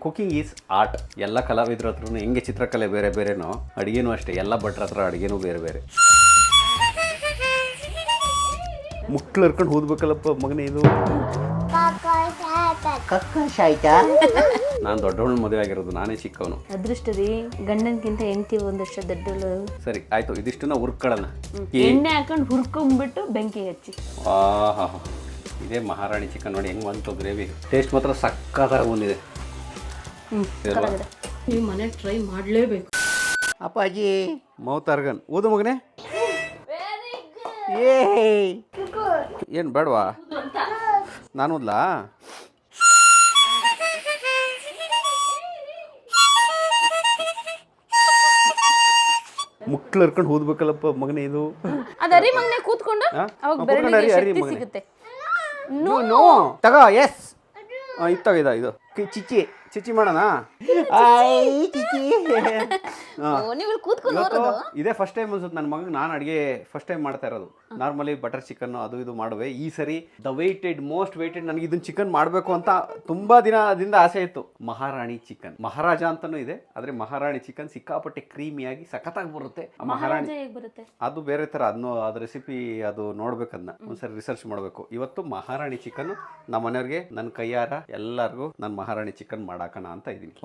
Cooking is art. ಎಲ್ಲ ಕಲಾವಿದ್ರ ಹತ್ರ ಹೆಂಗೆ ಚಿತ್ರಕಲೆ ಬೇರೆ ಬೇರೆನೋ ಅಡುಗೆನೂ ಅಷ್ಟೇ. ಎಲ್ಲ ಭಟ್ರ ಹತ್ರ ಅಡುಗೆನೂ ಬೇರೆ ಬೇರೆ. ಮುಕ್ಳು ಹರ್ಕೊಂಡು ಹೋದ್ಬೇಕಲ್ಲಪ್ಪ ಮಗನೇ ಇದು. ನಾನು ದೊಡ್ಡವನ ಮದುವೆ ಆಗಿರೋದು, ನಾನೇ ಚಿಕ್ಕವನು. ಅದೃಷ್ಟ ರೀ, ಗಂಡನ್ಕಿಂತ ಹೆಂಡತಿ ಒಂದಷ್ಟು ದೊಡ್ಡವಳು. ಸರಿ ಆಯ್ತು, ಇದಿಷ್ಟನ್ನ ಹುರ್ಕೊಳ್ಳೋಣ. ಎಣ್ಣೆ ಹಾಕೊಂಡು ಹುರ್ಕೊಂಡ್ಬಿಟ್ಟು ಬೆಂಕಿ ಹಚ್ಚಿ. ಆಹಾ, ಇದೇ ಮಹಾರಾಣಿ ಚಿಕನ್. ನೋಡಿ ಹೆಂಗ್ ಬಂತು ಗ್ರೇವಿ. ಟೇಸ್ಟ್ ಮಾತ್ರ ಸಕ್ಕತ್ತಾಗಿ ಬಂದಿದೆ. ನೀವು ಮನೆ ಟ್ರೈ ಮಾಡಲೇಬೇಕು. ಅಪ್ಪಾಜಿ ಮೌತಾರ್ಗನ್ ಓದು ಮಗನೇ. ಏನು ಬೇಡವಾ? ನಾನು ಓದ್ಲಾ? ಮುಕ್ಳು ಹರ್ಕೊಂಡು ಹೋದ್ಬೇಕಲ್ಲಪ್ಪ ಮಗನೇ ಇದು. ಅದರಿ ಮಗನೇ ಕೂತ್ಕೊಂಡು ಅವಾಗ ಬೆರಳಿಗೆ ಶಕ್ತಿ ಸಿಗುತ್ತೆ. ನೋ ತಗೋ. ಎಸ್ ಇತ್ತಾಗ ಇದು ಚಿಚ್ಚಿ ಚಿಚ್ಚಿ ಮಾಡೋಣ. ಇದೇ ಫಸ್ಟ್ ಟೈಮ್ ಅನ್ಸುತ್ತೆ ನನ್ನ ಮಗ ನಾನು ಅಡುಗೆ ಫಸ್ಟ್ ಟೈಮ್ ಮಾಡ್ತಾ ಇರೋದು. ನಾರ್ಮಲಿ ಬಟರ್ ಚಿಕನ್ ಅದು ಇದು ಮಾಡುವೆ. ಈ ಸರಿ ಮೋಸ್ಟ್ ವೇಟೆಡ್ ನನಗೆ ಇದನ್ನ ಚಿಕನ್ ಮಾಡಬೇಕು ಅಂತ ತುಂಬಾ ದಿನದಿಂದ ಆಸೆ ಇತ್ತು. ಮಹಾರಾಣಿ ಚಿಕನ್. ಮಹಾರಾಜ ಅಂತಾನೂ ಇದೆ, ಆದ್ರೆ ಮಹಾರಾಣಿ ಚಿಕನ್ ಸಿಕ್ಕಾಪಟ್ಟೆ ಕ್ರೀಮಿಯಾಗಿ ಸಖತ್ತಾಗಿ ಬರುತ್ತೆ. ಮಹಾರಾಣಿ ಅದು ಬೇರೆ ತರ. ಅದು ರೆಸಿಪಿ ಅದು ನೋಡ್ಬೇಕದನ್ನ ಒಂದ್ಸರಿ ರಿಸರ್ಚ್ ಮಾಡಬೇಕು. ಇವತ್ತು ಮಹಾರಾಣಿ ಚಿಕನ್ ನಮ್ಮ ಮನೆಯವ್ರಿಗೆ ನನ್ನ ಕೈಯಾರ ಎಲ್ಲರಿಗೂ ನಾನು ಮಹಾರಾಣಿ ಚಿಕನ್ ಮಾಡಾಕಣ ಅಂತ ಇದೀನಿ.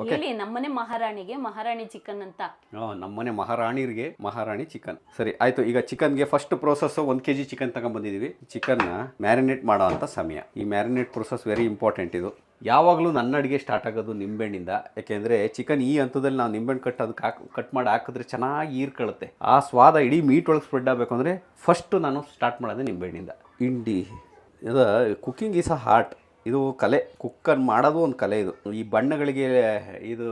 ನಮ್ಮನೆ ಮಹಾರಾಣಿಗೆ ಮಹಾರಾಣಿ ಚಿಕನ್ ಅಂತ. ನಮ್ಮನೆ ಮಹಾರಾಣಿರಿಗೆ ಮಹಾರಾಣಿ ಚಿಕನ್. ಸರಿ ಆಯ್ತು. ಈಗ ಚಿಕನ್ಗೆ ಫಸ್ಟ್ ಪ್ರೋಸೆಸ್ 1 kg ಚಿಕನ್ ತಗೊಂಡ್ಬಂದಿದ್ದೀವಿ. ಚಿಕನ್ ಮ್ಯಾರಿನೇಟ್ ಮಾಡೋ ಅಂತ ಸಮಯ. ಈ ಮ್ಯಾರಿನೇಟ್ ಪ್ರೋಸೆಸ್ ವೆರಿ ಇಂಪಾರ್ಟೆಂಟ್. ಇದು ಯಾವಾಗಲೂ ನನ್ನ ಅಡುಗೆ ಸ್ಟಾರ್ಟ್ ಆಗೋದು ನಿಂಬೆಹಣ್ಣಿಂದ. ಯಾಕೆಂದರೆ ಚಿಕನ್ ಈ ಹಂತದಲ್ಲಿ ನಾವು ನಿಂಬೆಹಣ್ಣು ಕಟ್ ಮಾಡಿ ಹಾಕಿದ್ರೆ ಚೆನ್ನಾಗಿ ಹೀರ್ಕೊಳ್ಳುತ್ತೆ. ಆ ಸ್ವಾದ ಇಡೀ ಮೀಟ್ ಒಳಗೆ ಸ್ಪ್ರೆಡ್ ಆಗಬೇಕು ಅಂದರೆ ಫಸ್ಟು ನಾನು ಸ್ಟಾರ್ಟ್ ಮಾಡೋದೇ ನಿಂಬೆಹಣ್ಣಿಂದ. ಇಂಡಿ ಇದು ಕುಕ್ಕಿಂಗ್ ಈಸ್ ಅ ಆರ್ಟ್. ಇದು ಕಲೆ. ಕುಕ್ಕರ್ ಮಾಡೋದು ಒಂದು ಕಲೆ. ಇದು ಈ ಬಣ್ಣಗಳಿಗೆ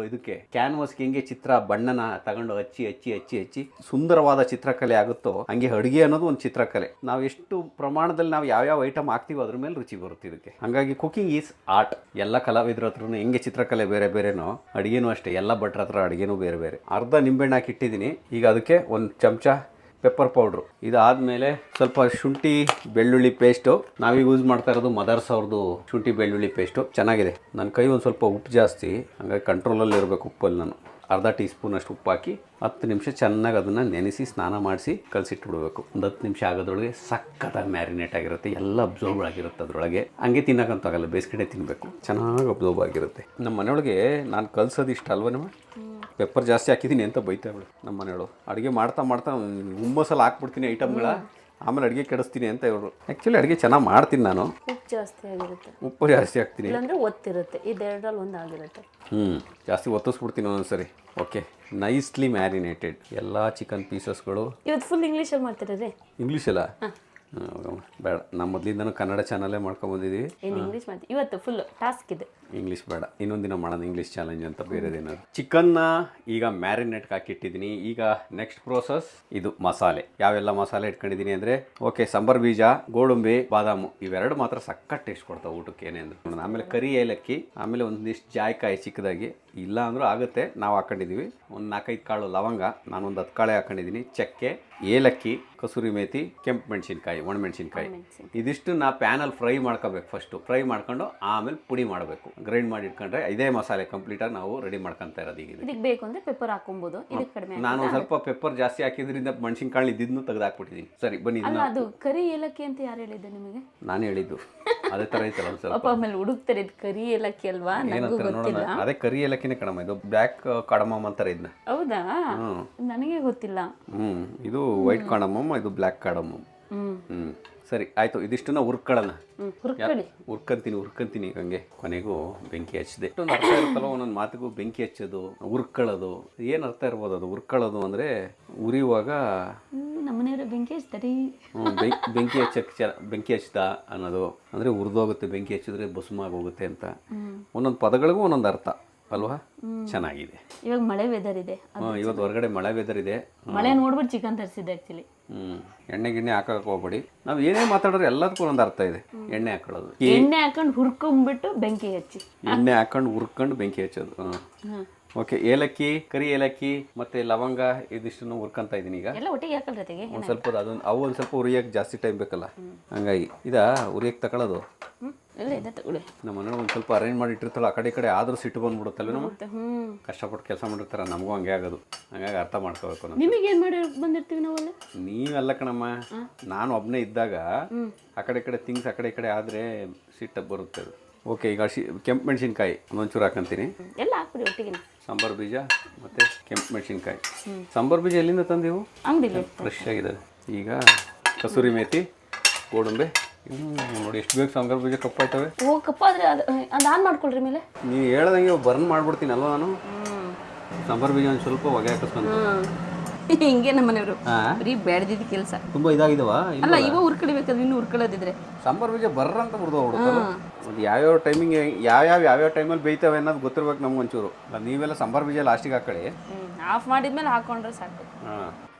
ಇದಕ್ಕೆ ಕ್ಯಾನ್ವಾಸ್ಗೆ ಹೆಂಗೆ ಚಿತ್ರ ಬಣ್ಣನ ತಗೊಂಡು ಹಚ್ಚಿ ಸುಂದರವಾದ ಚಿತ್ರಕಲೆ ಆಗುತ್ತೋ ಹಂಗೆ ಅಡುಗೆ ಅನ್ನೋದು ಒಂದು ಚಿತ್ರಕಲೆ. ನಾವು ಎಷ್ಟು ಪ್ರಮಾಣದಲ್ಲಿ ನಾವು ಯಾವ್ಯಾವ ಐಟಮ್ ಹಾಕ್ತೀವೋ ಅದ್ರ ಮೇಲೆ ರುಚಿ ಬರುತ್ತೆ ಇದಕ್ಕೆ. ಹಾಗಾಗಿ ಕುಕಿಂಗ್ ಈಸ್ ಆರ್ಟ್. ಎಲ್ಲ ಕಲಾವಿದ್ರ ಹತ್ರ ಹೆಂಗೆ ಚಿತ್ರಕಲೆ ಬೇರೆ ಬೇರೆನೋ ಅಡುಗೆನೂ ಅಷ್ಟೇ. ಎಲ್ಲ ಭಟ್ರ ಹತ್ರ ಅಡುಗೆನೂ ಬೇರೆ ಬೇರೆ. ಅರ್ಧ ನಿಂಬೆಹಣ್ಣು ಹಾಕಿಟ್ಟಿದ್ದೀನಿ. ಈಗ ಅದಕ್ಕೆ 1 ಚಮಚ ಪೆಪ್ಪರ್ ಪೌಡ್ರು. ಇದಾದಮೇಲೆ ಸ್ವಲ್ಪ ಶುಂಠಿ ಬೆಳ್ಳುಳ್ಳಿ ಪೇಸ್ಟು. ನಾವೀಗ ಯೂಸ್ ಮಾಡ್ತಾ ಇರೋದು ಮದರ್ಸ್ ಅವ್ರದ್ದು ಶುಂಠಿ ಬೆಳ್ಳುಳ್ಳಿ ಪೇಸ್ಟು. ಚೆನ್ನಾಗಿದೆ. ನನ್ನ ಕೈ ಒಂದು ಸ್ವಲ್ಪ ಉಪ್ಪು ಜಾಸ್ತಿ, ಹಾಗಾಗಿ ಕಂಟ್ರೋಲಲ್ಲಿ ಇರಬೇಕು ಉಪ್ಪಲ್ಲಿ. ನಾನು ಅರ್ಧ ಟೀ ಸ್ಪೂನ್ ಅಷ್ಟು ಉಪ್ಪು ಹಾಕಿ 10 ನಿಮಿಷ ಚೆನ್ನಾಗಿ ಅದನ್ನು ನೆನೆಸಿ ಸ್ನಾನ ಮಾಡಿಸಿ ಕಲಸಿಟ್ಬಿಡ್ಬೇಕು. ಒಂದು 10 ನಿಮಿಷ ಆಗೋದ್ರೊಳಗೆ ಸಕ್ಕತ್ತಾಗಿ ಮ್ಯಾರಿನೇಟ್ ಆಗಿರುತ್ತೆ. ಎಲ್ಲ ಅಬ್ಸರ್ವ್ ಆಗಿರುತ್ತೆ ಅದರೊಳಗೆ. ಹಂಗೆ ತಿನ್ನೋಕ್ಕಂತಾಗಲ್ಲ, ಬೇಸಿಗೆ ತಿನ್ನಬೇಕು. ಚೆನ್ನಾಗಿ ಅಬ್ಸರ್ವ್ ಆಗಿರುತ್ತೆ. ನಮ್ಮ ಮನೆಯೊಳಗೆ ನಾನು ಕಲ್ಸೋದು ಇಷ್ಟ ಅಲ್ವ ನಿಮ್ಮ ಪೆಪ್ಪರ್ ಜಾಸ್ತಿ ಹಾಕಿದ್ದೀನಿ ಅಂತ ಬೈತಾ ಇವಳು ನಮ್ಮ ಮನೆಯವರು. ಅಡುಗೆ ಮಾಡ್ತಾ ಹುಮ್ಮಸಲ ಹಾಕ್ಬಿಡ್ತೀನಿ ಐಟಮ್ಗಳ, ಆಮೇಲೆ ಅಡುಗೆ ಕೆಡಿಸ್ತೀನಿ ಅಂತ ಇವರು. ಆ್ಯಕ್ಚುಲಿ ಅಡುಗೆ ಚೆನ್ನಾಗಿ ಮಾಡ್ತೀನಿ ನಾನು. ಉಪ್ಪು ಜಾಸ್ತಿ ಹಾಕ್ತೀನಿ. ಒತ್ತಿರುತ್ತೆ. ಇದೆರಡರಲ್ಲಿ ಒಂದು ಆಗಿರುತ್ತೆ. ಜಾಸ್ತಿ ಒತ್ತಿಸ್ಬಿಡ್ತೀನಿ ಒಂದೊಂದ್ಸರಿ. ಓಕೆ, ನೈಸ್ಲಿ ಮ್ಯಾರಿನೇಟೆಡ್ ಎಲ್ಲ ಚಿಕನ್ ಪೀಸಸ್ಗಳು. ಇವತ್ತು ಫುಲ್ ಇಂಗ್ಲೀಷಲ್ಲಿ ಮಾಡ್ತಿರೋದೇ? ಇಂಗ್ಲೀಷಲ್ಲ ಬೇಡ, ನಮ್ಮ ಮೊದಲಿಂದನೂ ಕನ್ನಡ ಚಾನಲೇ ಮಾಡ್ಕೊಂಬಂದಿದ್ದೀವಿ. ಇಂಗ್ಲೀಷ್ ಮಾಡ್ತೀವಿ. ಇವತ್ತು ಫುಲ್ ಟಾಸ್ಕ್ ಇದೆ. ಇಂಗ್ಲೀಷ್ ಬೇಡ, ಇನ್ನೊಂದು ದಿನ ಮಾಡೋಣ ಇಂಗ್ಲೀಷ್ ಚಾಲೆಂಜ್ ಅಂತ ಬೇರೆದೇನಾದ್ರು. ಚಿಕನ್ನ ಈಗ ಮ್ಯಾರಿನೇಟ್ಗೆ ಹಾಕಿಟ್ಟಿದ್ದೀನಿ. ಈಗ ನೆಕ್ಸ್ಟ್ ಪ್ರೋಸೆಸ್ ಇದು ಮಸಾಲೆ. ಯಾವೆಲ್ಲ ಮಸಾಲೆ ಇಟ್ಕೊಂಡಿದ್ದೀನಿ ಅಂದರೆ, ಓಕೆ, ಸಂಬರ್ ಬೀಜ, ಗೋಡಂಬಿ, ಬಾದಾಮು ಇವೆರಡು ಮಾತ್ರ ಸಕ್ಕತ್ ಟೇಸ್ಟ್ ಕೊಡ್ತಾವೆ ಊಟಕ್ಕೆ. ಏನೇಂದ್ರೆ ಆಮೇಲೆ ಕರಿ ಏಲಕ್ಕಿ, ಆಮೇಲೆ ಒಂದಿಷ್ಟು ಜಾಯ್ಕಾಯಿ ಚಿಕ್ಕದಾಗಿ, ಇಲ್ಲ ಅಂದರೂ ಆಗುತ್ತೆ. ನಾವು ಹಾಕೊಂಡಿದ್ದೀವಿ. ಒಂದು 4-5 ಕಾಳು ಲವಂಗ, ನಾನೊಂದು 10 ಕಾಳೆ ಹಾಕೊಂಡಿದ್ದೀನಿ. ಚಕ್ಕೆ, ಏಲಕ್ಕಿ, ಕಸೂರಿ ಮೇಥಿ, ಕೆಂಪು ಮೆಣಸಿನ್ಕಾಯಿ, ಒಣಮೆಣಸಿನ್ಕಾಯಿ ಇದಿಷ್ಟು ನಾ ಪ್ಯಾನಲ್ಲಿ ಫ್ರೈ ಮಾಡ್ಕೋಬೇಕು. ಫಸ್ಟು ಫ್ರೈ ಮಾಡ್ಕೊಂಡು ಆಮೇಲೆ ಪುಡಿ ಮಾಡಬೇಕು. ಗ್ರೈಂಡ್ ಮಾಡಿ ಇಟ್ಕೊಂಡ್ರೆ ಇದೇ ಮಸಾಲೆ ಕಂಪ್ಲೀಟಾಗಿ ನಾವು ರೆಡಿ ಮಾಡ್ಕೊತಾ ಇರೋದು. ಈಗ ಇದಕ್ಕೆ ಬೇಕು ಅಂದರೆ ಪೆಪ್ಪರ್ ಹಾಕೊಬೋದು. ಇದಕ್ಕೆ ಕಡಿಮೆ ನಾನು ಸ್ವಲ್ಪ ಪೆಪ್ಪರ್ ಜಾಸ್ತಿ ಹಾಕಿದ್ರಿಂದ ಮೆಣಸಿನ್ಕಾಯಿ ಇದ್ದಿದ್ದನ್ನು ತೆಗೆದು ಹಾಕ್ಬಿಟ್ಟಿದ್ದೀನಿ. ಸರಿ ಬನ್ನಿ. ಅದು ಕರಿ ಏಲಕ್ಕಿ ಅಂತ ಯಾರು ಹೇಳಿದ್ದೆ ನಿಮಗೆ? ನಾನು ಹೇಳಿದ್ದು ಅದೇ ಥರ ಐತಲ್ಲ ಒಂದು ಸ್ವಲ್ಪ. ಆಮೇಲೆ ಹುಡುಕ್ತಾರೆ ಇದು ಕರಿ ಏಲಕ್ಕಿ ಅಲ್ವಾ? ನೋಡೋಣ. ಅದೇ ಕರಿ ಏಲಕ್ಕಿನೇ ಕಡಮ. ಇದು ಬ್ಲ್ಯಾಕ್ ಕಡಮಮ್ ಅಂತಾರೆ ಇದನ್ನ. ಹೌದಾ? ನನಗೆ ಗೊತ್ತಿಲ್ಲ. ಇದು ವೈಟ್ ಕಡಮಮ್, ಇದು ಬ್ಲ್ಯಾಕ್ ಕಡಮಮ್. ಸರಿ ಆಯ್ತು. ಇದಿಷ್ಟನ್ನ ಹುರ್ಕೊಳ್ಳೋಣ. ಹುರ್ಕಂತೀನಿ ಹಂಗೆ. ಕೊನೆಗೂ ಬೆಂಕಿ ಹಚ್ಚಿದೆ. ಇಷ್ಟೊಂದು ಅರ್ಥ ಇರುತ್ತಲ್ಲ ಒಂದೊಂದು ಮಾತಿಗೂ. ಬೆಂಕಿ ಹಚ್ಚೋದು, ಹುರ್ಕೊಳ್ಳೋದು, ಏನು ಅರ್ಥ ಇರ್ಬೋದು ಅದು? ಹುರ್ಕೊಳ್ಳೋದು ಅಂದರೆ ಉರಿಯುವಾಗ ನಮ್ಮನೆಯವರು ಬೆಂಕಿ ಹಚ್ತಾರೆ. ಬೆಂಕಿ ಹಚ್ಚಿದ ಅನ್ನೋದು ಅಂದರೆ ಹುರಿದೋಗುತ್ತೆ. ಬೆಂಕಿ ಹಚ್ಚಿದ್ರೆ ಭಸ್ಮಾಗಿ ಹೋಗುತ್ತೆ ಅಂತ. ಒಂದೊಂದು ಪದಗಳಿಗೂ ಒಂದೊಂದು ಅರ್ಥ ಅಲ್ವಾ? ಚೆನ್ನಾಗಿದೆ. ಇವಾಗ ಮಳೆ ವೆದರ್ ಇದೆ. ಇವತ್ತು ಹೊರಗಡೆ ಮಳೆ ವೆದರ್ ಇದೆ. ಮಳೆ ನೋಡ್ಬಿಟ್ಟು ಚಿಕನ್ ತರಿಸಿದ್ದೆ ಆ್ಯಕ್ಚುಲಿ. ಎಣ್ಣೆ ಹಾಕಕ್ಕೆ ಹೋಗ್ಬೇಡಿ. ನಾವು ಏನೇ ಮಾತಾಡಿದ್ರೆ ಎಲ್ಲದಕ್ಕೂ ಒಂದು ಅರ್ಥ ಇದೆ. ಎಣ್ಣೆ ಹಾಕೊಳ್ಳೋದು, ಎಣ್ಣೆ ಹಾಕೊಂಡು ಹುರ್ಕೊಂಡ್ಬಿಟ್ಟು ಬೆಂಕಿ ಹಚ್ಚಿ, ಎಣ್ಣೆ ಹಾಕೊಂಡು ಹುರ್ಕೊಂಡು ಬೆಂಕಿ ಹಚ್ಚೋದು. ಓಕೆ, ಏಲಕ್ಕಿ, ಕರಿ ಏಲಕ್ಕಿ ಮತ್ತೆ ಲವಂಗ ಇದಿಷ್ಟನ್ನು ಹುರ್ಕೊಂತ ಇದ್ದೀನಿ. ಈಗ ಎಲ್ಲ ಒಟ್ಟಿಗೆ ಹಾಕಲ್ ಜೊತೆಗೆ ಒಂದು ಸ್ವಲ್ಪ ಅವು ಒಂದು ಸ್ವಲ್ಪ ಉರಿಯಕ್ಕೆ ಜಾಸ್ತಿ ಟೈಮ್ ಬೇಕಲ್ಲ, ಹಂಗಾಗಿ ಉರಿಯಕ್ಕೆ ತಗೊಳ್ಳೋದು. ಎಲ್ಲ ಇದೆ ತಗೊಳ್ಳಿ. ನಮ್ಮ ಮನೇಲಿ ಒಂದು ಸ್ವಲ್ಪ ಅರೇಂಜ್ ಮಾಡಿ ಇಟ್ಟಿರ್ತಾಳೆ ಆ ಕಡೆ ಈ ಕಡೆ ಆದರೂ ಸಿಟ್ಟು ಬಂದ್ಬಿಡುತ್ತಲ್ಲ ನಮ್ಮ ಮತ್ತೆ ಕಷ್ಟಪಟ್ಟು ಕೆಲಸ ಮಾಡಿರ್ತಾರೆ ನಮಗೂ ಹಂಗೆ ಆಗೋದು. ಹಾಗಾಗಿ ಅರ್ಥ ಮಾಡ್ಕೋಬೇಕು ನಾವು. ನಿಮಗೇನು ಮಾಡಿ ಬಂದಿರ್ತೀವಿ ನಾವಲ್ಲ. ನೀವೆಲ್ಲ ಕಣಮ್ಮ, ನಾನು ಒಬ್ಬನೇ ಇದ್ದಾಗ ಆ ಕಡೆ ಈ ಕಡೆ ಥಿಂಗ್ಸ್ ಆ ಕಡೆ ಈ ಕಡೆ ಆದರೆ ಸಿಟ್ಟು ಬರುತ್ತೆ ಅದು. ಓಕೆ, ಈಗ ಕೆಂಪು ಮೆಣಸಿನ್ಕಾಯಿ ಒಂಚೂರು ಹಾಕಂತೀನಿ. ಎಲ್ಲ ಹಾಕ್ಬಿಡಿ ಒಟ್ಟಿಗೆ. ಸಾಂಬಾರು ಬೀಜ ಮತ್ತು ಕೆಂಪು ಮೆಣಸಿನ್ಕಾಯಿ. ಸಾಂಬಾರು ಬೀಜ ಎಲ್ಲಿಂದ ತಂದೆವು? ಅಂಗಡಿಲಿ ಫ್ರೆಶ್ ಆಗಿದೆ. ಈಗ ಕಸೂರಿ ಮೇಥಿ, ಗೋಡಂಬಿ. ನೋಡಿ ಎಷ್ಟು ಬೇಕು ಸಾಂಬಾರು ಬೀಜ ಕಪ್ಪಾಯ್ತವೆ. ಓ ಕಪ್ಪಾದ್ರೆ ಅದು ಆನ್ ಮಾಡ್ಕೊಳ್ರಿ ಮೇಲೆ. ನೀವು ಹೇಳ್ದಂಗೆ ಬರ್ನ್ ಮಾಡ್ಬಿಡ್ತೀನಲ್ವ ನಾನು. ಸಾಂಬಾರು ಬೀಜ ಒಂದು ಸ್ವಲ್ಪ ಹೊಗೆ ಹಾಕಿಸ್ಕೊಂಡು. ಹಿಂಗೆ ನಮ್ಮ ಮನೆಯವರು ಬರೀ ಬೇಡದಿದ್ದ ಕೆಲಸ. ತುಂಬ ಇದಾಗಿದವಾ? ಅಲ್ಲ ಇವ ಹುರ್ಕಡಿಬೇಕಾದ್ರೆ ಇನ್ನು ಹುರ್ಕೊಳ್ಳೋದಿದ್ರೆ ಸಾಂಬಾರು ಬೀಜ ಬರ್ರ ಅಂತ ಹುರಿದೋಗ್ಬಿಡುತ್ತಲ್ಲ. ಅದು ಯಾವ್ಯಾವ ಟೈಮಿಂಗ್ ಯಾವ್ಯಾವ ಟೈಮಲ್ಲಿ ಬೇಯ್ತವೆ ಅನ್ನೋದು ಗೊತ್ತಿರ್ಬೇಕು ನಮ್ಗೆ ಒಂಚೂರು. ನೀವೆಲ್ಲ ಸಾಂಬಾರು ಬೀಜ ಲಾಸ್ಟಿಗೆ ಹಾಕೊಳ್ಳಿ. ಆಫ್ ಮಾಡಿದ್ಮೇಲೆ ಹಾಕೊಂಡ್ರೆ ಸಾಕು. ಹಾಂ,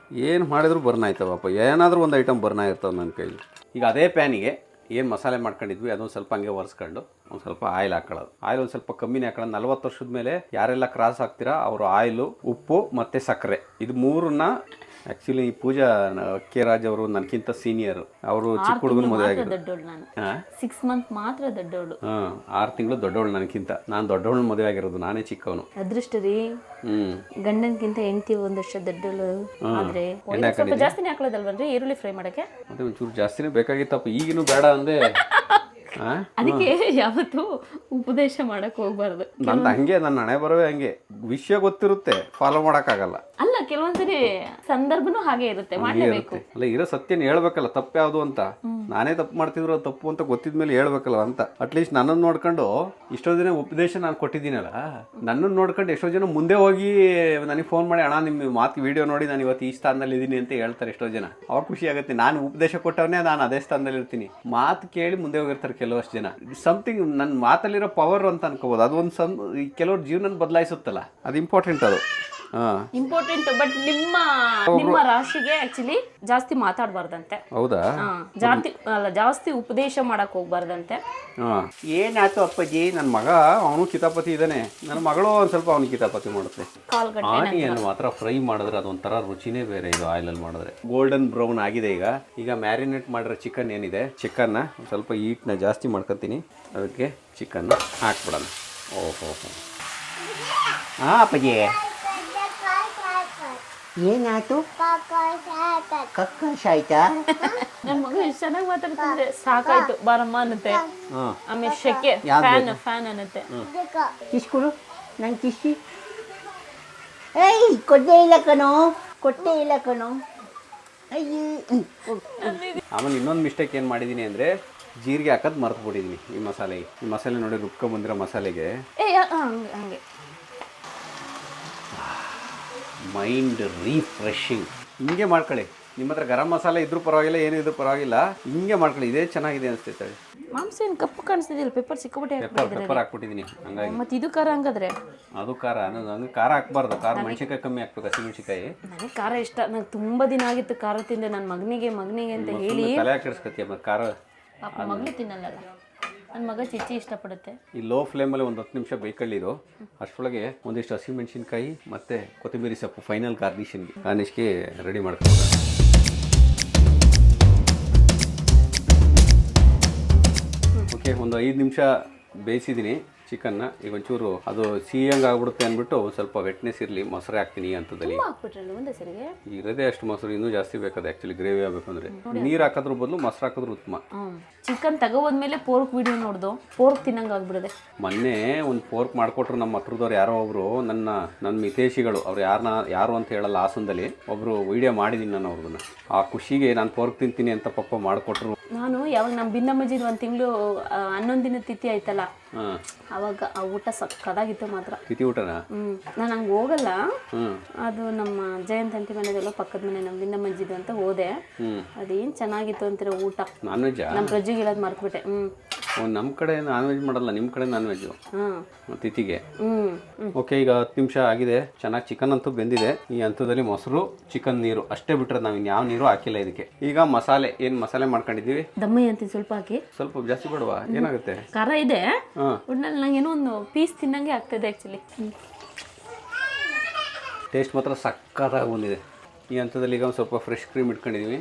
ಏನು ಮಾಡಿದ್ರು ಬರ್ನ್ ಆಯ್ತವಪ್ಪ. ಏನಾದರೂ ಒಂದು ಐಟಮ್ ಬರ್ನ್ ಆಗಿರ್ತಾವೆ ನನ್ನ ಕೈಲಿ. ಈಗ ಅದೇ ಪ್ಯಾನಿಗೆ ಏನು ಮಸಾಲೆ ಮಾಡ್ಕೊಂಡಿದ್ವಿ ಅದೊಂದು ಸ್ವಲ್ಪ ಹಂಗೆ ಒರೆಸ್ಕೊಂಡು ಒಂದು ಸ್ವಲ್ಪ ಆಯಿಲ್ ಹಾಕೊಳ್ಳೋದು. ಆಯಿಲ್ ಒಂದು ಸ್ವಲ್ಪ ಕಮ್ಮಿನೇ ಹಾಕೊಳ್ಳೋದು. 40 ವರ್ಷದ ಮೇಲೆ ಯಾರೆಲ್ಲ ಕ್ರಾಸ್ ಹಾಕ್ತೀರಾ ಅವರು ಆಯಿಲು, ಉಪ್ಪು ಮತ್ತು ಸಕ್ಕರೆ, ಇದು ಮೂರನ್ನ ಆ್ಯಕ್ಚುಲಿ ಈ ಪೂಜಾ ಕೆ ರಾಜ್ ಅವರು ನನಗಿಂತ ಸೀನಿಯರ್. ಅವರು ಚಿಕ್ಕ ಹುಡುಗನ ಮದುವೆ ಆಗಿದ್ದು. ದೊಡ್ಡೋಳು ನಾನು. 6 ಮಂತ್ ಮಾತ್ರ ದೊಡ್ಡೋಳು. 6 ತಿಂಗಳು ದೊಡ್ಡವಳು ನನಗಿಂತ. ನಾನು ದೊಡ್ಡವಳು ಮದುವೆ ಆಗಿರೋದು, ನಾನೇ ಚಿಕ್ಕವನು. ಅದೃಷ್ಟ ರೀ. ಗಂಡನ್ಗಿಂತ ಹೆಂಡತಿ 1 ವರ್ಷ ದೊಡ್ಡೋಳು. ಆದ್ರೆ ಸ್ವಲ್ಪ ಜಾಸ್ತಿನೇ ಹಾಕೊಳ್ಳೋದಲ್ವನ್ರಿ ಈರುಳ್ಳಿ ಫ್ರೈ ಮಾಡಕ್ಕೆ. ಮತ್ತೆ ಒಂಚೂರು ಜಾಸ್ತಿನೇ ಬೇಕಾಗಿತ್ತಪ್ಪ. ಈಗಿನೂ ಬೇಡ ಅಂದೆ. ಅದಕ್ಕೆ ಯಾವತ್ತೂ ಉಪದೇಶ ಮಾಡಕ್ ಹೋಗ್ಬಾರ್ದು. ನಂದು ಹಂಗೆ, ನನ್ನ ಹಣೆ ಬರೋವೆ ಹಂಗೆ. ವಿಷಯ ಗೊತ್ತಿರುತ್ತೆ, ಫಾಲೋ ಮಾಡೋಕ್ಕಾಗಲ್ಲ. ಅಲ್ಲ ಕೆಲವೊಂದ್ಸರಿ ಸಂದರ್ಭನೂ ಹಾಗೆ ಇರುತ್ತೆ, ಮಾಡಲೇಬೇಕು. ಅಲ್ಲ, ಇರೋ ಸತ್ಯನ ಹೇಳ್ಬೇಕಲ್ಲ, ತಪ್ಪು ಯಾವುದು ಅಂತ. ನಾನೇ ತಪ್ಪು ಮಾಡ್ತಿದ್ರು ಅದು ತಪ್ಪು ಅಂತ ಗೊತ್ತಿದ್ಮೇಲೆ ಹೇಳ್ಬೇಕಲ್ಲ ಅಂತ. ಅಟ್ಲೀಸ್ಟ್ ನನ್ನನ್ನು ನೋಡ್ಕೊಂಡು ಎಷ್ಟೋ ದಿನ ಉಪದೇಶ ನಾನು ಕೊಟ್ಟಿದ್ದೀನಲ್ಲ, ನನ್ನನ್ನು ನೋಡ್ಕೊಂಡು ಎಷ್ಟೋ ಜನ ಮುಂದೆ ಹೋಗಿ ನನಗೆ ಫೋನ್ ಮಾಡಿ, ಅಣ್ಣ ನಿಮ್ಮ ಮಾತು ವಿಡಿಯೋ ನೋಡಿ ನಾನು ಇವತ್ತು ಈ ಸ್ಥಾನದಲ್ಲಿ ಇದ್ದೀನಿ ಅಂತ ಹೇಳ್ತಾರೆ ಎಷ್ಟೋ ಜನ. ಅವಾಗ ಖುಷಿ ಆಗುತ್ತೆ. ನಾನು ಉಪದೇಶ ಕೊಟ್ಟವನೇ ನಾನು ಅದೇ ಸ್ಥಾನದಲ್ಲಿ ಇರ್ತೀನಿ. ಮಾತು ಕೇಳಿ ಮುಂದೆ ಹೋಗಿರ್ತಾರೆ ಕೆಲವಷ್ಟು ಜನ. ಸಮಥಿಂಗ್ ನನ್ನ ಮಾತಲ್ಲಿರೋ ಪವರ್ ಅಂತ ಅನ್ಕೋಬೋದು. ಅದು ಒಂದು ಕೆಲವ್ರ ಜೀವನ ಬದಲಾಯಿಸುತ್ತಲ್ಲ, ಅದು ಇಂಪಾರ್ಟೆಂಟ್. ಅದು ಇಂಪಾರ್ಟೆಂಟ್. ಬಟ್ ನಿಮ್ಮ ರಾಶಿಗೆ ಆಕ್ಚುಲಿ ಜಾಸ್ತಿ ಮಾತಾಡಬಾರ್ದಂತೆ. ಹೌದಾ? ಜಾಸ್ತಿ ಉಪದೇಶ ಮಾಡಕ್ ಹೋಗ್ಬಾರ್ದಂತೆ. ಏನಾಯ್ತು ಅಪ್ಪಾಜಿ, ನನ್ನ ಮಗ ಅವನು ಕಿತಾಪತಿ ಇದ್ದಾನೆ, ನನ್ನ ಮಗಳು ಒಂದು ಸ್ವಲ್ಪ ಅವನು ಕಿತಾಪತಿ ಮಾಡುತ್ತೆ. ಆನಿಯನ್ನು ಮಾತ್ರ ಫ್ರೈ ಮಾಡಿದ್ರೆ ಅದೊಂಥರ ರುಚಿನೇ ಬೇರೆ. ಇದು ಆಯಿಲಲ್ಲಿ ಮಾಡಿದ್ರೆ ಗೋಲ್ಡನ್ ಬ್ರೌನ್ ಆಗಿದೆ. ಈಗ ಮ್ಯಾರಿನೇಟ್ ಮಾಡಿರೋ ಚಿಕನ್ ಏನಿದೆ, ಚಿಕನ್ನ ಸ್ವಲ್ಪ ಹೀಟ್ನ ಜಾಸ್ತಿ ಮಾಡ್ಕೊತೀನಿ. ಅದಕ್ಕೆ ಚಿಕನ್ನ ಹಾಕ್ಬಿಡೋಣ. ಓಹೋ, ಹಾಂ ಅಪ್ಪಾಜಿ ಏನಾಯ್ತು? ಕಕ್ಕಾಶ್ ಆಯ್ತಾ? ನನ್ನ ಮಗ ಎಷ್ಟು ಚೆನ್ನಾಗಿ ಮಾತಾಡ್ತಿದ್ರೆ ಸಾಕಾಯ್ತು ಬಾರಮ್ಮ ಅನ್ನತ್ತೆ. ಆಮೇಲೆ ಶೆಕೆ ಫ್ಯಾನ್ ಅನ್ನತ್ತೆ. ಕಿಸ್ಕೊಡು, ನಂಗೆ ಕಿಸಿ. ಏಯ್ ಕೊಟ್ಟೇ ಇಲ್ಲ ಕಣೋ, ಕೊಟ್ಟೇ ಇಲ್ಲ ಕಣೋ. ಅಯ್ಯೋ. ಆಮೇಲೆ ಇನ್ನೊಂದು ಮಿಸ್ಟೇಕ್ ಏನು ಮಾಡಿದ್ದೀನಿ ಅಂದರೆ, ಜೀರಿಗೆ ಹಾಕೋದು ಮರ್ತು ಬಿಟ್ಟಿದ್ದೀನಿ ಈ ಮಸಾಲೆಗೆ. ಈ ಮಸಾಲೆ ನೋಡಿ ರುಬ್ಕೊಂಬಂದಿರೋ ಮಸಾಲೆಗೆ ಹಂಗೆ ಮೈಂಡ್ ರೀಫ್ರೆಶಿಂಗ್. ಹಿಂಗೆ ಮಾಡ್ಕೊಳ್ಳಿ. ನಿಮ್ಮ ಹತ್ರ ಗರಂ ಮಸಾಲೆ ಇದ್ರೂ ಪರವಾಗಿಲ್ಲ, ಏನಿದ್ರು ಪರವಾಗಿಲ್ಲ, ಹಿಂಗೆ ಮಾಡ್ಕೊಳ್ಳಿ. ಇದೇ ಚೆನ್ನಾಗಿದೆ ಅನಿಸ್ತೈತೆ. ಮಾಂಸ ಏನು ಕಪ್ಪು ಕಾಣಿಸ್ತಿದಿಲ್ಲ, ಪೆಪ್ಪರ್ ಸಿಕ್ಕಾಪಟ್ಟೆ ಪೆಪ್ಪರ್ ಹಾಕ್ಬಿಟ್ಟಿದ್ದೀನಿ. ಹಂಗಾಗಿ ಮತ್ತೆ ಇದು ಖಾರ ಹಂಗಾದ್ರೆ ಅದು ಖಾರ. ನಂಗೆ ಖಾರ ಹಾಕ್ಬಾರ್ದು. ಖಾರ ಮೆಣಸಿನ್ಕಾಯಿ ಕಮ್ಮಿ ಹಾಕ್ಬೇಕು, ಹಸಿಮೆಣಸಿನ್ಕಾಯಿ. ನನಗೆ ಖಾರ ಇಷ್ಟ. ನಂಗೆ ತುಂಬ ದಿನ ಆಗಿತ್ತು ಖಾರ ತಿಂದೆ. ನನ್ನ ಮಗನಿಗೆ ಅಂತ ಹೇಳಿ ತಲೆ ಹಾಕಿಸ್ಕೊತೀಯ ಮತ್ತು ಖಾರ. ಪಾಪ ಮಗಳು ತಿನ್ನಲ್ಲ, ನನ್ನ ಮಗ ಚಿಚ್ಚಿ ಇಷ್ಟಪಡುತ್ತೆ. ಈ ಲೋ ಫ್ಲೇಮಲ್ಲಿ ಒಂದು 10 ನಿಮಿಷ ಬೇಕಳ್ಳಿದು. ಅಷ್ಟರೊಳಗೆ ಒಂದಿಷ್ಟು ಹಸಿಮೆಣಸಿನ್ಕಾಯಿ ಮತ್ತು ಕೊತ್ತಂಬರಿ ಸೊಪ್ಪು ಫೈನಲ್ ಗಾರ್ನಿಷ್ಗೆ ರೆಡಿ ಮಾಡ್ಕೊಂಡು. ಓಕೆ, ಒಂದು 5 ನಿಮಿಷ ಬೇಯಿಸಿದ್ದೀನಿ ಚಿಕನ್ನ. ಈಗ ಒಂಚೂರು ಅದು ಸಿಹಿಯಂಗೆ ಆಗ್ಬಿಡುತ್ತೆ ಅಂದ್ಬಿಟ್ಟು ಸ್ವಲ್ಪ ವೆಟ್ನೆಸ್ ಇರಲಿ, ಮೊಸರು ಹಾಕ್ತೀನಿ ಈ ಹಂತದಲ್ಲಿ. ಇರೋದೇ ಅಷ್ಟು ಮೊಸರು, ಇನ್ನೂ ಜಾಸ್ತಿ ಬೇಕಾದ ಆ್ಯಕ್ಚುಲಿ ಗ್ರೇವಿ ಆಗಬೇಕು ಅಂದರೆ. ನೀರು ಹಾಕೋದ್ರ ಬದಲು ಮೊಸರು ಹಾಕಿದ್ರು ಉತ್ತಮ. ಚಿಕನ್ ತಗೋಬಂದ್ಮೇಲೆ ಪೋರ್ಕ್ ವಿಡಿಯೋ ನೋಡ್ದು ಪೋರ್ಕ್ ತಿನ್ನಂಗೆ ಆಗ್ಬಿಡಿದೆ. ಮೊನ್ನೆ ಒಂದು ಪೋರ್ಕ್ ಮಾಡಿಕೊಟ್ರು ನಮ್ಮ ಹತ್ರದವ್ರು ಯಾರೋ ಒಬ್ಬರು, ನನ್ನ ಮಿತೇಶಿಗಳು. ಅವ್ರು ಯಾರು ಅಂತ ಹೇಳಲ್ಲ, ಹಾಸನದಲ್ಲಿ ಒಬ್ಬರು ವಿಡಿಯೋ ಮಾಡಿದ್ದೀನಿ ನಾನು ಅವ್ರನ್ನ. ಆ ಖುಷಿಗೆ ನಾನು ಪೋರ್ಕ್ ತಿಂತೀನಿ ಅಂತ ಪಪ್ಪ ಮಾಡಿಕೊಟ್ರು. ನಾನು ಯಾವಾಗ ನಮ್ಮ ಭಿನ್ನಮ್ಮಜಿದು 1 ತಿಂಗಳು 11 ದಿನದ ತಿಥಿ ಆಯ್ತಲ್ಲ, ಅವಾಗ ಆ ಊಟ ಸಕ್ಕದಾಗಿತ್ತು ಮಾತ್ರ. ತಿಥಿ ಊಟನಾ? ನಾನು ಹಂಗೆ ಹೋಗಲ್ಲ. ಅದು ನಮ್ಮ ಜಯಂತ್ ಅಂಟಿ ಮನೆದೆಲ್ಲ ಪಕ್ಕದ ಮನೆ ನಮ್ಮ ಭಿನ್ನಮ್ಮಜಿದು ಅಂತ ಹೋದೆ. ಅದೇನು ಚೆನ್ನಾಗಿತ್ತು ಅಂತೀರ ಊಟ. ನಾನ್ ವೆಜ್ಜಾ? ನಮ್ಮ ಪ್ರಜ್ಜಿಗೆ ಹೇಳೋದು ಮರ್ತ್ಬಿಟ್ಟೆ. ನಮ್ಮ ಕಡೆ ನಾನ್ ವೆಜ್ ಮಾಡಲ್ಲ, ನಿಮ್ಮ ಕಡೆ ನಾನ್ ವೆಜ್ಜು ತಿಥಿಗೆ. ಓಕೆ, ಈಗ 10 ನಿಮಿಷ ಆಗಿದೆ. ಚೆನ್ನಾಗಿ ಚಿಕನ್ ಅಂತೂ ಬೆಂದಿದೆ. ಈ ಹಂತದಲ್ಲಿ ಮೊಸರು, ಚಿಕನ್ ನೀರು ಅಷ್ಟೇ ಬಿಟ್ರೆ ನಾವು ಇನ್ಯಾವ ನೀರು ಹಾಕಿಲ್ಲ ಇದಕ್ಕೆ. ಈಗ ಮಸಾಲೆ ಏನು ಮಸಾಲೆ ಮಾಡ್ಕೊಂಡಿದ್ದೀವಿ, ದಮ್ಮಯ್ಯ ಅಂತೀನಿ ಸ್ವಲ್ಪ ಹಾಕಿ. ಸ್ವಲ್ಪ ಜಾಸ್ತಿ ಬಿಡುವ, ಏನಾಗುತ್ತೆ? ಖಾರ ಇದೆ ಒಟ್ನಲ್ಲಿ. ನಂಗೆ ಏನೋ ಒಂದು ಪೀಸ್ ತಿನ್ನಂಗೆ ಆಗ್ತದೆ ಆ್ಯಕ್ಚುಲಿ. ಟೇಸ್ಟ್ ಮಾತ್ರ ಸಕ್ಕತ್ತಾಗಿ ಬಂದಿದೆ. ಈ ಹಂತದಲ್ಲಿ ಈಗ ಒಂದು ಸ್ವಲ್ಪ ಫ್ರೆಶ್ ಕ್ರೀಮ್ ಇಟ್ಕೊಂಡಿದ್ದೀವಿ.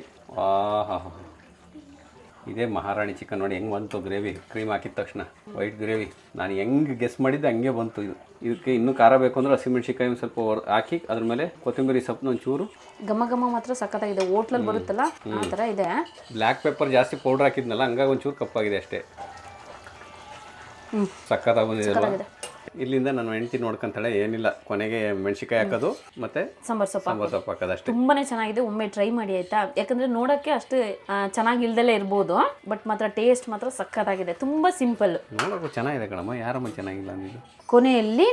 ಇದೇ ಮಹಾರಾಣಿ ಚಿಕನ್ ನೋಡಿ ಹೆಂಗೆ ಬಂತು ಗ್ರೇವಿ, ಕ್ರೀಮ್ ಹಾಕಿದ ತಕ್ಷಣ ವೈಟ್ ಗ್ರೇವಿ. ನಾನು ಹೆಂಗೆ ಗೆಸ್ ಮಾಡಿದ್ದೆ ಹಂಗೆ ಬಂತು ಇದು. ಇದಕ್ಕೆ ಇನ್ನೂ ಖಾರ ಬೇಕು ಅಂದರೆ ಹಸಿಮೆಣ್ಸಿಕಾಯಿ ಒಂದು ಸ್ವಲ್ಪ ಹಾಕಿ ಅದ್ರ ಮೇಲೆ ಕೊತ್ತಂಬರಿ ಸೊಪ್ಪನ್ನ ಒಂಚೂರು. ಘಮ ಘಮ ಮಾತ್ರ ಸಖತ್ತಾಗಿದೆ. ಹೋಟ್ಲಲ್ಲಿ ಬರುತ್ತಲ್ಲ ಆ ಥರ ಇದೆ. ಬ್ಲ್ಯಾಕ್ ಪೆಪ್ಪರ್ ಜಾಸ್ತಿ ಪೌಡ್ರ್ ಹಾಕಿದ್ನಲ್ಲ ಹಂಗಾಗಿ ಒಂಚೂರು ಕಪ್ಪಾಗಿದೆ ಅಷ್ಟೇ. ಸಖತ್ತಾಗಿ ಬಂದಿದೆ ಅಲ್ವಾ? ಇಲ್ಲಿಂದ ನಾನು ಹೆಂಡ್ತಿ ನೋಡ್ಕೊಂತಾಳೆ, ಏನಿಲ್ಲ ಕೊನೆಗೆ ಮೆಣಸಿಕಾಯಿ ಹಾಕೋದು ಮತ್ತೆ ಸಾಂಬಾರ್ ಸೊಪ್ಪು ಹಾಕೋದು ಅಷ್ಟೇ. ತುಂಬಾನೇ ಚೆನ್ನಾಗಿದೆ. ಒಮ್ಮೆ ಟ್ರೈ ಮಾಡಿ ಆಯ್ತಾ? ಯಾಕಂದ್ರೆ ನೋಡಕ್ಕೆ ಅಷ್ಟು ಚೆನ್ನಾಗಿಲ್ದಲೇ ಇರ್ಬೋದು, ಬಟ್ ಮಾತ್ರ ಟೇಸ್ಟ್ ಮಾತ್ರ ಸಖತ್ತಾಗಿದೆ. ತುಂಬಾ ಸಿಂಪಲ್. ನೋಡೋಕೆ ಚೆನ್ನಾಗಿದೆ ಕಣಮ್ಮ, ಯಾರಮ್ಮ ಚೆನ್ನಾಗಿಲ್ಲ ಅಂದಿದ್ದು. ಕೊನೆಯಲ್ಲಿ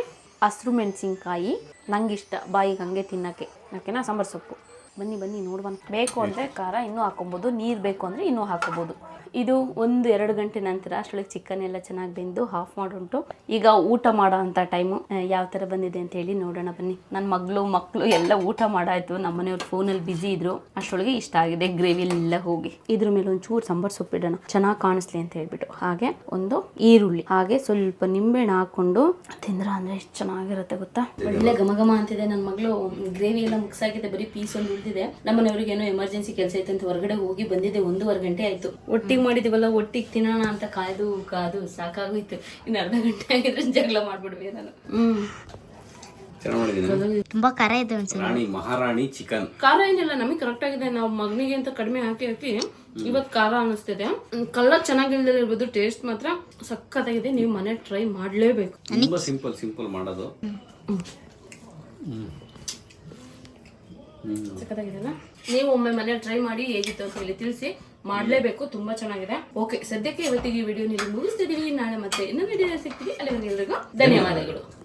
ಹಸಿರು ಮೆಣಸಿನ್ಕಾಯಿ ನಂಗಿಷ್ಟ, ಬಾಯಿಗೆ ಹಂಗೆ ತಿನ್ನಕ್ಕೆ. ಓಕೆನಾ? ಸಾಂಬಾರ್ ಸೊಪ್ಪು ಬನ್ನಿ ಬನ್ನಿ ನೋಡುವ. ಬೇಕು ಅಂದರೆ ಖಾರ ಇನ್ನೂ ಹಾಕೊಬೋದು, ನೀರು ಬೇಕು ಅಂದರೆ ಇನ್ನೂ ಹಾಕೋಬೋದು. ಇದು 1-2 ಗಂಟೆ ನಂತರ ಅಷ್ಟೊಳಗೆ ಚಿಕನ್ ಎಲ್ಲ ಚೆನ್ನಾಗಿ ಬೆಂದು ಆಫ್ ಮಾಡುಂಟು. ಈಗ ಊಟ ಮಾಡೋ ಅಂಥ ಟೈಮು. ಯಾವ ಥರ ಬಂದಿದೆ ಅಂತ ಹೇಳಿ ನೋಡೋಣ ಬನ್ನಿ. ನನ್ನ ಮಕ್ಕಳು ಎಲ್ಲ ಊಟ ಮಾಡಾಯಿತು. ನಮ್ಮ ಮನೆಯವ್ರು ಫೋನಲ್ಲಿ ಬ್ಯುಸಿ ಇದ್ರು. ಅಷ್ಟೊಳಗೆ ಇಷ್ಟ ಆಗಿದೆ ಗ್ರೇವಿ ಎಲ್ಲ ಹೋಗಿ. ಇದ್ರ ಮೇಲೆ ಒಂಚೂರು ಸಾಂಬಾರ್ ಸೊಪ್ಪು ಇಡೋಣ ಚೆನ್ನಾಗಿ ಕಾಣಿಸ್ಲಿ ಅಂತ ಹೇಳ್ಬಿಟ್ಟು. ಹಾಗೆ ಒಂದು ಈರುಳ್ಳಿ, ಹಾಗೆ ಸ್ವಲ್ಪ ನಿಂಬೆಹಣ್ಣು ಹಾಕ್ಕೊಂಡು ತಿಂದ್ರೆ ಅಂದರೆ ಎಷ್ಟು ಚೆನ್ನಾಗಿರುತ್ತೆ ಗೊತ್ತಾ? ಒಳ್ಳೆ ಘಮ ಘಮ ಅಂತಿದೆ. ನನ್ನ ಮಗಳು ಗ್ರೇವಿ ಎಲ್ಲ ಮಿಕ್ಸ್ ಆಗಿದೆ, ಬರೀ ಪೀಸ್ ಒಂದು ಉಳಿದಿದೆ. ನಮ್ಮನೆಯವ್ರಿಗೆ ಏನೋ ಎಮರ್ಜೆನ್ಸಿ ಕೆಲಸ ಐತೆ ಅಂತ ಹೊರಗಡೆ ಹೋಗಿ ಬಂದಿದೆ. 1.5 ಗಂಟೆ ಆಯಿತು. ಒಟ್ಟಿಗೆ ಮಾಡಿದೀವಲ್ಲ, ಒಟ್ಟಿಗೆ ತಿನ್ನೋಣ ಅಂತ ಕಾದು ಸಾಕಾಗೋಯ್ತು. ಇನ್ನು ಅರ್ಧ ಗಂಟೆ ಆಗಿದ್ರೆ ಜಗಳ ಮಾಡ್ಬಿಡ್ಬೇಕು ನಾನು. ತುಂಬಾ ಖಾರ ಇದೆ ಒಂದ್ಸಲ. ಮಹಾರಾಣಿ ಚಿಕನ್ ಖಾರ ಏನಿಲ್ಲ, ನಮಗೆ ಕರೆಕ್ಟ್ ಆಗಿದೆ. ನಾವು ಮಗನಿಗೆ ಅಂತ ಕಡಿಮೆ ಹಾಕಿ ಇವತ್ತು ಖಾರ ಅನಿಸ್ತಿದೆ. ಕಲರ್ ಚೆನ್ನಾಗಿಲ್ದೇ ಇರ್ಬೋದು, ಟೇಸ್ಟ್ ಮಾತ್ರ ಸಖತ್ತಾಗಿದೆ. ನೀವು ಮನೆ ಟ್ರೈ ಮಾಡಲೇಬೇಕು. ತುಂಬಾ ಸಿಂಪಲ್ ಮಾಡೋದು. ಸಖತ್ತಾಗಿದೆಲ್ಲ. ನೀವು ಒಮ್ಮೆ ಮನೆ ಟ್ರೈ ಮಾಡಿ ಹೇಗಿತ್ತು ಅಂತ ಹೇಳಿ ತಿಳಿಸಿ. ಮಾಡಲೇಬೇಕು, ತುಂಬಾ ಚೆನ್ನಾಗಿದೆ. ಓಕೆ, ಸದ್ಯಕ್ಕೆ ಇವತ್ತಿಗೆ ಈ ವಿಡಿಯೋ ನೀವು ಮುಗಿಸ್ತಿದೀವಿ. ನಾಳೆ ಮತ್ತೆ ಇನ್ನೊಂದು ವಿಡಿಯೋ ಸಿಗ್ತೀವಿ. ಅಲ್ಲಿವರೆಗೂ ಎಲ್ರಿಗೂ ಧನ್ಯವಾದಗಳು.